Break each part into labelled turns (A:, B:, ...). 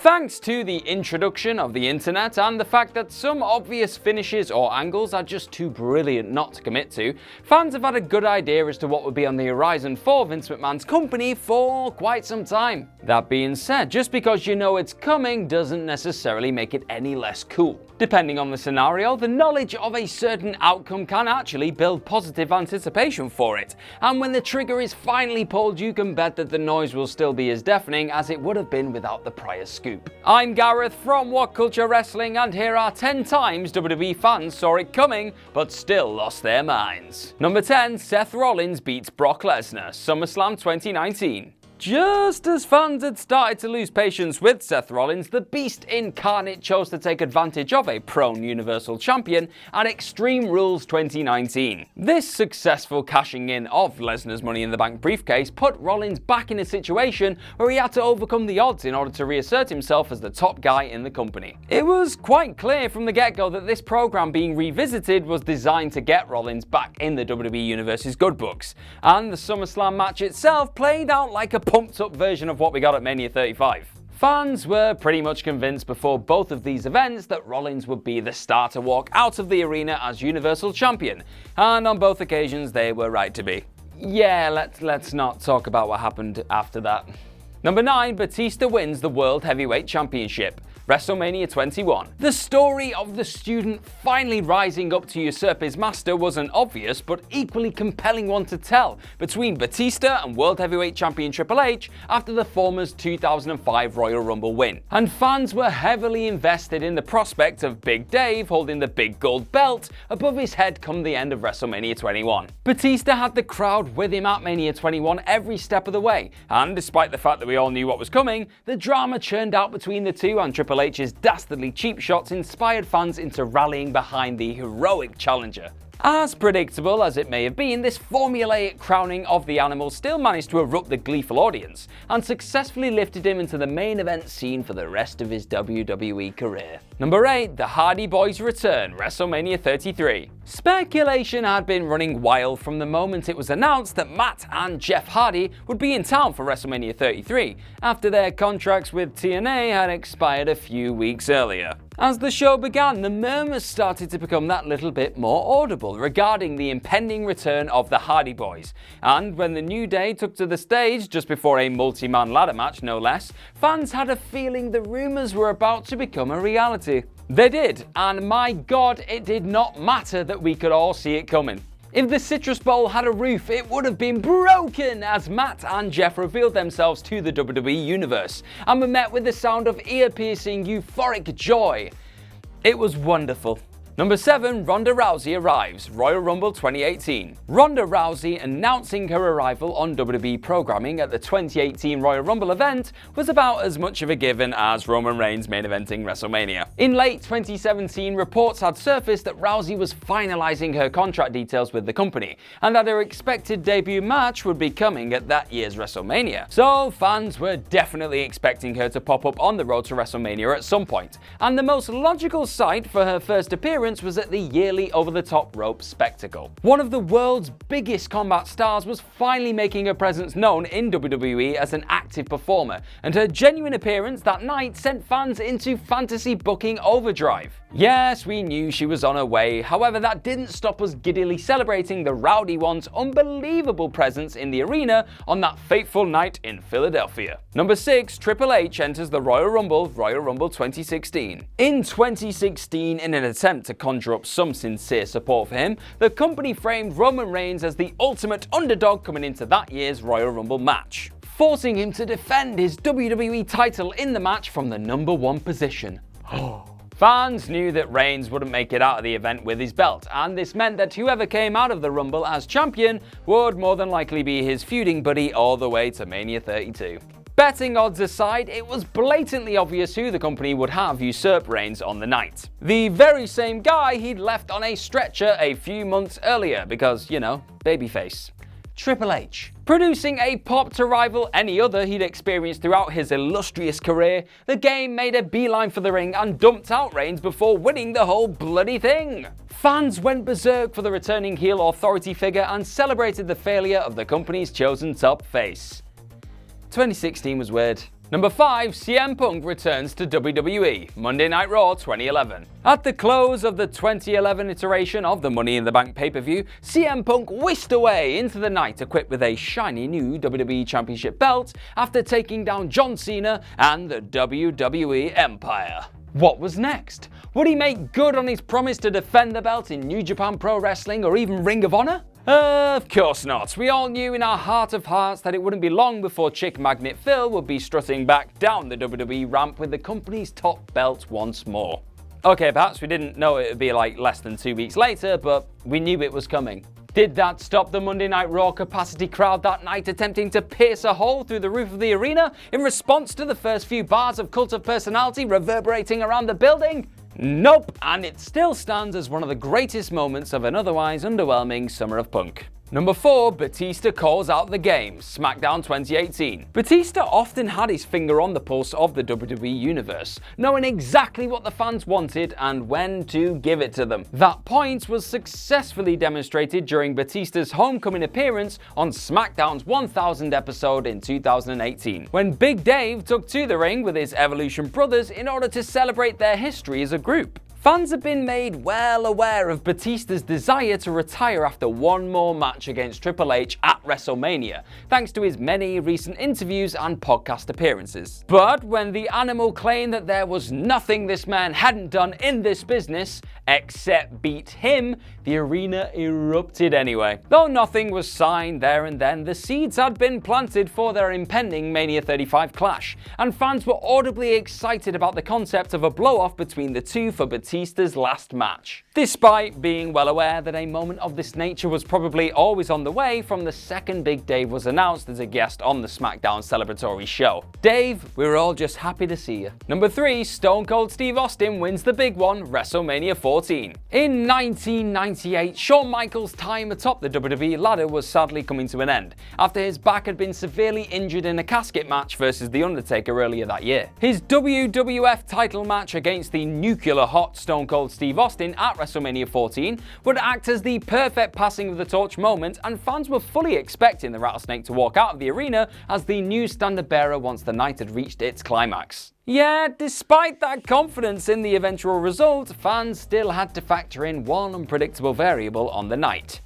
A: Thanks to the introduction of the internet and the fact that some obvious finishes or angles are just too brilliant not to commit to, fans have had a good idea as to what would be on the horizon for Vince McMahon's company for quite some time. That being said, just because you know it's coming doesn't necessarily make it any less cool. Depending on the scenario, the knowledge of a certain outcome can actually build positive anticipation for it, and when the trigger is finally pulled, you can bet that the noise will still be as deafening as it would have been without the prior scoop. I'm Gareth from What Culture Wrestling, and here are 10 times WWE fans saw it coming but still lost their minds. Number 10, Seth Rollins beats Brock Lesnar, SummerSlam 2019. Just as fans had started to lose patience with Seth Rollins, the Beast incarnate chose to take advantage of a prone Universal Champion at Extreme Rules 2019. This successful cashing in of Lesnar's Money in the Bank briefcase put Rollins back in a situation where he had to overcome the odds in order to reassert himself as the top guy in the company. It was quite clear from the get-go that this program being revisited was designed to get Rollins back in the WWE Universe's good books, and the SummerSlam match itself played out like a pumped up version of what we got at Mania 35. Fans were pretty much convinced before both of these events that Rollins would be the star to walk out of the arena as Universal Champion, and on both occasions they were right to be. Yeah, let's not talk about what happened after that. Number 9, Batista wins the World Heavyweight Championship, WrestleMania 21. The story of the student finally rising up to usurp his master was an obvious but equally compelling one to tell between Batista and World Heavyweight Champion Triple H after the former's 2005 Royal Rumble win. And fans were heavily invested in the prospect of Big Dave holding the big gold belt above his head come the end of WrestleMania 21. Batista had the crowd with him at Mania 21 every step of the way, and despite the fact that we all knew what was coming, the drama churned out between the two and Triple H's dastardly cheap shots inspired fans into rallying behind the heroic challenger. As predictable as it may have been, this formulaic crowning of the animal still managed to erupt the gleeful audience and successfully lifted him into the main event scene for the rest of his WWE career. Number 8, the Hardy Boys return, WrestleMania 33. Speculation had been running wild from the moment it was announced that Matt and Jeff Hardy would be in town for WrestleMania 33, after their contracts with TNA had expired a few weeks earlier. As the show began, the murmurs started to become that little bit more audible regarding the impending return of the Hardy Boys, and when the New Day took to the stage just before a multi-man ladder match no less, fans had a feeling the rumours were about to become a reality. They did, and my god, it did not matter that we could all see it coming. If the Citrus Bowl had a roof, it would have been broken as Matt and Jeff revealed themselves to the WWE Universe and were met with the sound of ear-piercing, euphoric joy. It was wonderful. Number 7, Ronda Rousey arrives, Royal Rumble 2018. Ronda Rousey announcing her arrival on WWE programming at the 2018 Royal Rumble event was about as much of a given as Roman Reigns main eventing WrestleMania. In late 2017, reports had surfaced that Rousey was finalizing her contract details with the company, and that her expected debut match would be coming at that year's WrestleMania. So fans were definitely expecting her to pop up on the road to WrestleMania at some point, and the most logical site for her first appearance was at the yearly over-the-top rope spectacle. One of the world's biggest combat stars was finally making her presence known in WWE as an active performer, and her genuine appearance that night sent fans into fantasy booking overdrive. Yes, we knew she was on her way, however that didn't stop us giddily celebrating the Rowdy One's unbelievable presence in the arena on that fateful night in Philadelphia. Number 6, Triple H enters the Royal Rumble 2016. In 2016, in an attempt to conjure up some sincere support for him, the company framed Roman Reigns as the ultimate underdog coming into that year's Royal Rumble match, forcing him to defend his WWE title in the match from the number 1 position. Fans knew that Reigns wouldn't make it out of the event with his belt, and this meant that whoever came out of the Rumble as champion would more than likely be his feuding buddy all the way to Mania 32. Betting odds aside, it was blatantly obvious who the company would have usurp Reigns on the night. The very same guy he'd left on a stretcher a few months earlier because, you know, babyface. Triple H. Producing a pop to rival any other he'd experienced throughout his illustrious career, the game made a beeline for the ring and dumped out Reigns before winning the whole bloody thing. Fans went berserk for the returning heel authority figure and celebrated the failure of the company's chosen top face. 2016 was weird. Number 5, CM Punk returns to WWE, Monday Night Raw 2011. At the close of the 2011 iteration of the Money in the Bank pay-per-view, CM Punk whisked away into the night equipped with a shiny new WWE Championship belt after taking down John Cena and the WWE Empire. What was next? Would he make good on his promise to defend the belt in New Japan Pro Wrestling or even Ring of Honor? Of course not. We all knew in our heart of hearts that it wouldn't be long before Chick Magnet Phil would be strutting back down the WWE ramp with the company's top belt once more. Okay, perhaps we didn't know it would be like less than 2 weeks later, but we knew it was coming. Did that stop the Monday Night Raw capacity crowd that night attempting to pierce a hole through the roof of the arena in response to the first few bars of Cult of Personality reverberating around the building? Nope, and it still stands as one of the greatest moments of an otherwise underwhelming Summer of Punk. Number 4, Batista calls out the game, SmackDown 2018. Batista often had his finger on the pulse of the WWE universe, knowing exactly what the fans wanted and when to give it to them. That point was successfully demonstrated during Batista's homecoming appearance on SmackDown's 1000th episode in 2018, when Big Dave took to the ring with his Evolution brothers in order to celebrate their history as a group. Fans have been made well aware of Batista's desire to retire after one more match against Triple H at WrestleMania, thanks to his many recent interviews and podcast appearances. But when the Animal claimed that there was nothing this man hadn't done in this business, except beat him, the arena erupted anyway. Though nothing was signed there and then, the seeds had been planted for their impending Mania 35 clash, and fans were audibly excited about the concept of a blow-off between the two for Batista's last match, despite being well aware that a moment of this nature was probably always on the way from the second Big Dave was announced as a guest on the SmackDown celebratory show. Dave, we were all just happy to see you. Number 3, Stone Cold Steve Austin wins the big one, WrestleMania 14. In 1998, Shawn Michaels' time atop the WWE ladder was sadly coming to an end, after his back had been severely injured in a casket match versus The Undertaker earlier that year. His WWF title match against the nuclear hot Stone Cold Steve Austin at WrestleMania 14 would act as the perfect passing of the torch moment, and fans were fully expecting the Rattlesnake to walk out of the arena as the new standard bearer once the night had reached its climax. Yet, despite that confidence in the eventual result, fans still had to factor in one unpredictable variable on the night: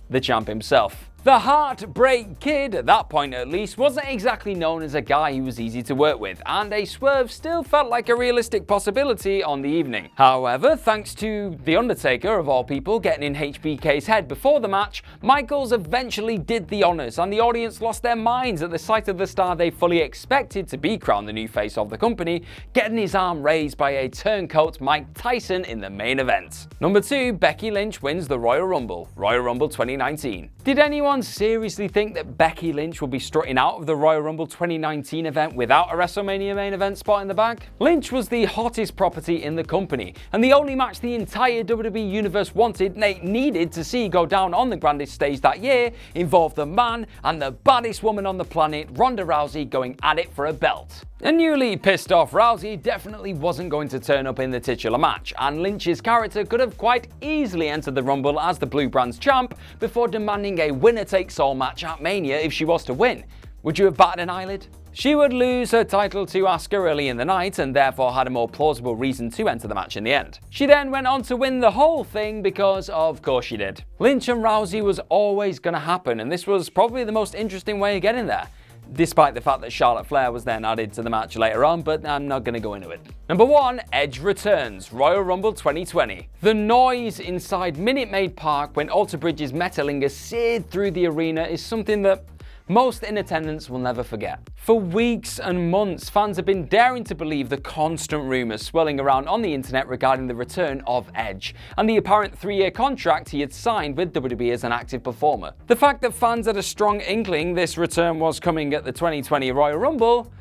A: the champ himself. The Heartbreak Kid, at that point at least, wasn't exactly known as a guy who was easy to work with, and a swerve still felt like a realistic possibility on the evening. However, thanks to The Undertaker, of all people, getting in HBK's head before the match, Michaels eventually did the honours, and the audience lost their minds at the sight of the star they fully expected to be crowned the new face of the company, getting his arm raised by a turncoat Mike Tyson in the main event. Number 2, Becky Lynch wins the Royal Rumble, Royal Rumble 2019. Did anyone seriously think that Becky Lynch would be strutting out of the Royal Rumble 2019 event without a WrestleMania main event spot in the bag? Lynch was the hottest property in the company, and the only match the entire WWE universe wanted, needed to see go down on the grandest stage that year, involved the man and the baddest woman on the planet, Ronda Rousey, going at it for a belt. A newly pissed off Rousey definitely wasn't going to turn up in the titular match, and Lynch's character could have quite easily entered the Rumble as the Blue Brand's champ before demanding a winner-takes-all match at Mania if she was to win. Would you have batted an eyelid? She would lose her title to Asuka early in the night and therefore had a more plausible reason to enter the match in the end. She then went on to win the whole thing because of course she did. Lynch and Rousey was always going to happen, and this was probably the most interesting way of getting there, despite the fact that Charlotte Flair was then added to the match later on, but I'm not going to go into it. Number 1, Edge returns, Royal Rumble 2020. The noise inside Minute Maid Park when Alter Bridge's Metalingus seared through the arena is something that most in attendance will never forget. For weeks and months, fans have been daring to believe the constant rumours swirling around on the internet regarding the return of Edge, and the apparent 3-year contract he had signed with WWE as an active performer. The fact that fans had a strong inkling this return was coming at the 2020 Royal Rumble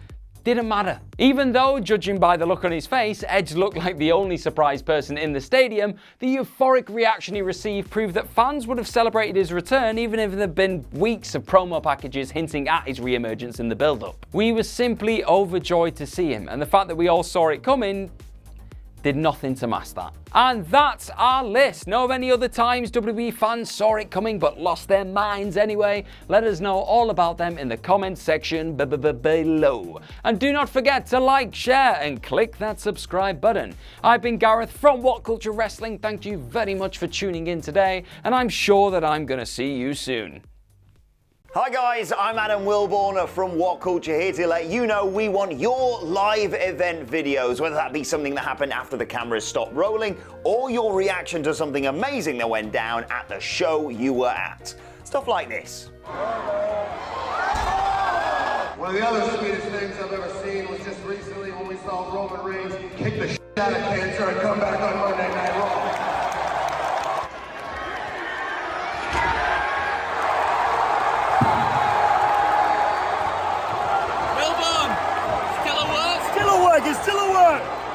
A: didn't matter. Even though, judging by the look on his face, Edge looked like the only surprised person in the stadium, the euphoric reaction he received proved that fans would have celebrated his return even if there had been weeks of promo packages hinting at his re-emergence in the build-up. We were simply overjoyed to see him, and the fact that we all saw it coming did nothing to mask that. And that's our list. Know of any other times WWE fans saw it coming but lost their minds anyway? Let us know all about them in the comments section below. And do not forget to like, share, and click that subscribe button. I've been Gareth from What Culture Wrestling. Thank you very much for tuning in today, and I'm sure that I'm gonna see you soon.
B: Hi guys, I'm Adam Wilborn from What Culture, here to let you know we want your live event videos, whether that be something that happened after the cameras stopped rolling or your reaction to something amazing that went down at the show you were at. Stuff like this.
C: One of the other sweetest things I've ever seen was just recently when we saw Roman Reigns kick the shit out of cancer and come back on Monday Night Raw.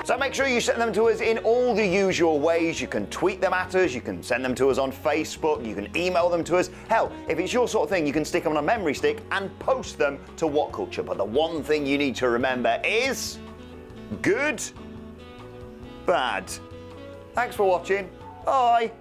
B: So make sure you send them to us in all the usual ways. You can tweet them at us, you can send them to us on Facebook, you can email them to us. Hell, if it's your sort of thing, you can stick them on a memory stick and post them to What Culture. But the one thing you need to remember is good, bad. Thanks for watching. Bye.